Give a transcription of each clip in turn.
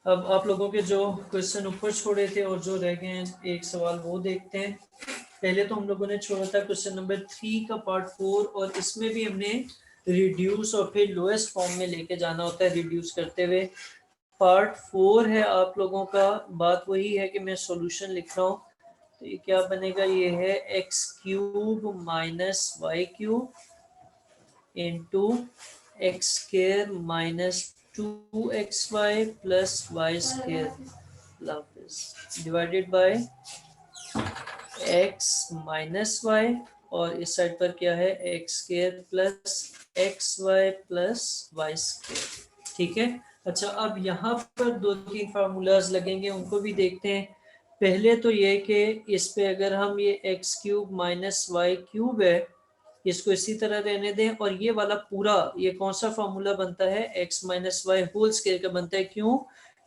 अब आप लोगों के जो क्वेश्चन ऊपर छोड़े थे और जो रह गए हैं एक सवाल वो देखते हैं। पहले तो हम लोगों ने छोड़ा था क्वेश्चन नंबर 3 का पार्ट 4 और इसमें भी हमने रिड्यूस और फिर लोएस्ट फॉर्म में लेके जाना होता है रिड्यूस करते हुए। पार्ट 4 है आप लोगों का, बात वही है कि मैं सॉल्यूशन लिख रहा हूँ। तो ये क्या बनेगा, ये है x cube minus Y cube into x square minus 2xy plus y square divided by x minus y और इस साइड पर क्या है x square plus x Y plus y square. ठीक है। अच्छा, अब यहाँ पर दो तीन फार्मूलाज लगेंगे, उनको भी देखते हैं। पहले तो ये कि इस पे अगर हम ये x cube minus Y cube है इसको इसी तरह रहने दें और ये वाला पूरा ये कौन सा फार्मूला बनता है, X minus Y whole square का बनता है। क्यों?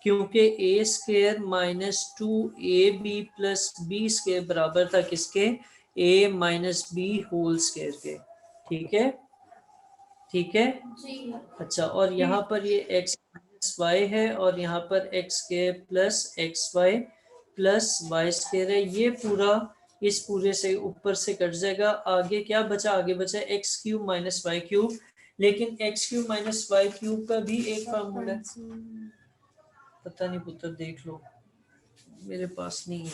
क्योंकि A square minus 2ab plus B square बराबर था किसके, A minus B whole square के। ठीक है, ठीक है जी। अच्छा, और यहाँ पर ये एक्स माइनस वाई है और यहाँ पर x square plus x Y plus y square है। ये पूरा इस पूरे से ऊपर से कट जाएगा। आगे क्या बचा, आगे बचा X cube minus Y cube. लेकिन X cube minus Y cube का भी एक फार्मूला है, पता नहीं पुत्र देख लो, मेरे पास नहीं है।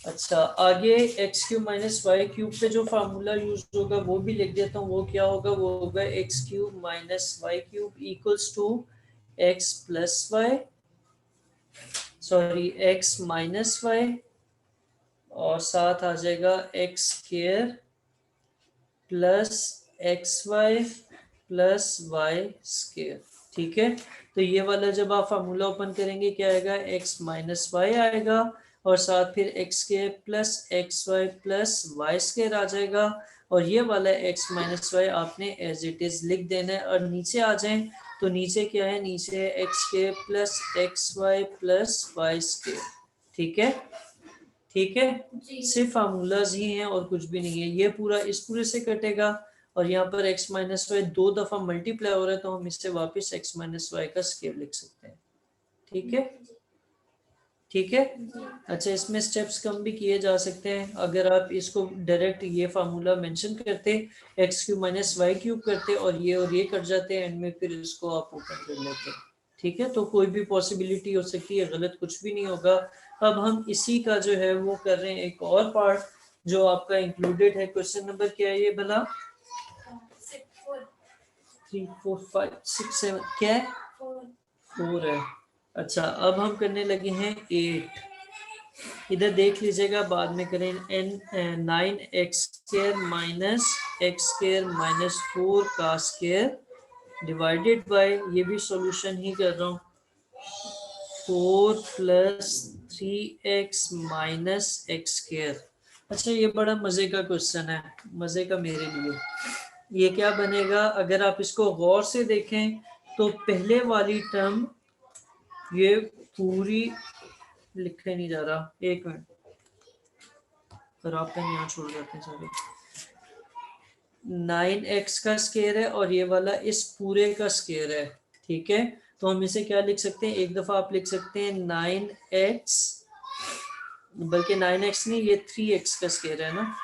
अच्छा, आगे x cube minus Y cube पे जो फार्मूला यूज होगा वो भी लिख देता हूँ। वो क्या होगा, वो होगा x cube minus Y cube equals to x plus y, sorry x minus y और साथ आ जाएगा x square plus x Y plus Y square. ठीक है, तो ये वाला जब आप फार्मूला ओपन करेंगे क्या आएगा, एक्स माइनस वाई आएगा और साथ फिर X square plus x Y plus Y square आ जाएगा। और ये वाला एक्स माइनस वाई आपने एज इट इज लिख देना है। और नीचे आ जाएं तो नीचे क्या है, नीचे है x square plus x Y plus Y square. ठीक है, ठीक है, सिर्फ फार्मूलाज ही हैं और कुछ भी नहीं है। ये पूरा इस पूरे से कटेगा और यहाँ पर x माइनस वाई दो दफा मल्टीप्लाई हो रहा है तो हम इससे वापस x माइनस वाई का स्केयर लिख सकते हैं। ठीक है, ठीक है। अच्छा, इसमें स्टेप्स कम भी किए जा सकते हैं। अगर आप इसको डायरेक्ट ये फार्मूला मेंशन करते x cube minus Y cube करते और ये कट जाते हैं एंड में, फिर इसको आप ओपन कर लेते। ठीक है, तो कोई भी पॉसिबिलिटी हो सकती है, गलत कुछ भी नहीं होगा। अब हम इसी का जो है वो कर रहे हैं एक और पार्ट जो आपका इंक्लूडेड है। क्वेश्चन नंबर क्या है ये भला, 3 4 5 6 7 क्या है, 4 है। अच्छा, अब हम करने लगे हैं 8। इधर देख लीजिएगा, बाद में करें। एन 9x square minus x square minus 4 का स्क्वायर डिवाइडेड बाय, ये भी सॉल्यूशन ही कर रहा हूँ, 4 plus 3x minus x square. अच्छा, ये बड़ा मजे का क्वेश्चन है, मजे का मेरे लिए। ये क्या बनेगा, अगर आप इसको गौर से देखें तो पहले वाली टर्म ये पूरी लिखे नहीं जा रहा, एक मिनट, पर आप पेन यहाँ छोड़ जाते हैं सारे। 9x का स्केयर है और ये वाला इस पूरे का स्केयर है। ठीक है, तो हम इसे क्या लिख सकते हैं, एक दफा आप लिख सकते हैं 9x, बल्कि 9x नहीं, ये 3x का स्केयर है ना,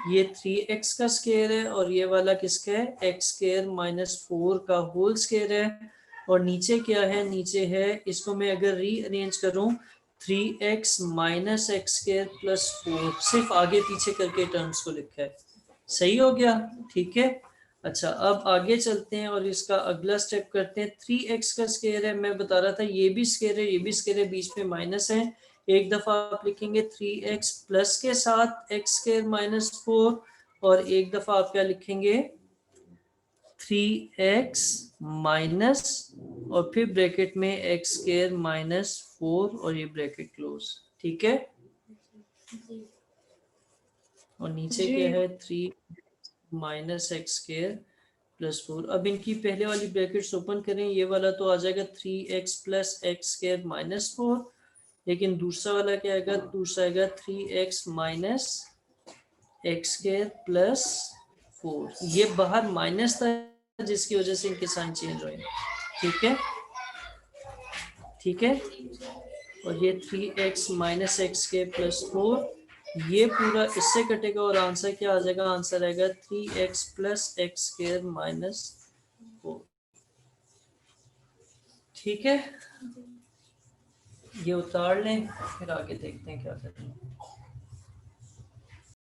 ये 3x का स्केयर है और ये वाला किसका है, एक्स स्केयर माइनस 4 का होल स्केयर है। और नीचे क्या है, नीचे है, इसको मैं अगर रीअरेंज करूं 3x minus x square plus 4, सिर्फ आगे पीछे करके टर्म्स को लिखा है। सही हो गया, ठीक है। अच्छा, अब आगे चलते हैं और इसका अगला स्टेप करते हैं। 3x का स्केयर है, मैं बता रहा था ये भी स्केयर है, ये भी स्केयर है, बीच में माइनस है। एक दफा आप लिखेंगे 3x प्लस के साथ एक्स स्केयर माइनस 4 और एक दफा आप क्या लिखेंगे 3x माइनस और फिर ब्रैकेट में एक्स स्केयर माइनस 4 और ये ब्रैकेट क्लोज। ठीक है, और नीचे क्या है 3 माइनस एक्स स्केयर प्लस 4। अब इनकी पहले वाली ब्रैकेट्स ओपन करें, ये वाला तो आ जाएगा 3x plus x square minus 4, लेकिन दूसरा वाला क्या आएगा, दूसरा आएगा 3x minus x square plus 4। ये बाहर माइनस था जिसकी वजह से इनके साइन चेंज हुए। ठीक है, ठीक है, और ये 3x माइनस एक्स के प्लस 4, ये पूरा इससे कटेगा और आंसर क्या आ जाएगा, आंसर आएगा 3x plus x square minus 4। ठीक है, ये उतार लें, फिर आगे देखते हैं क्या करें।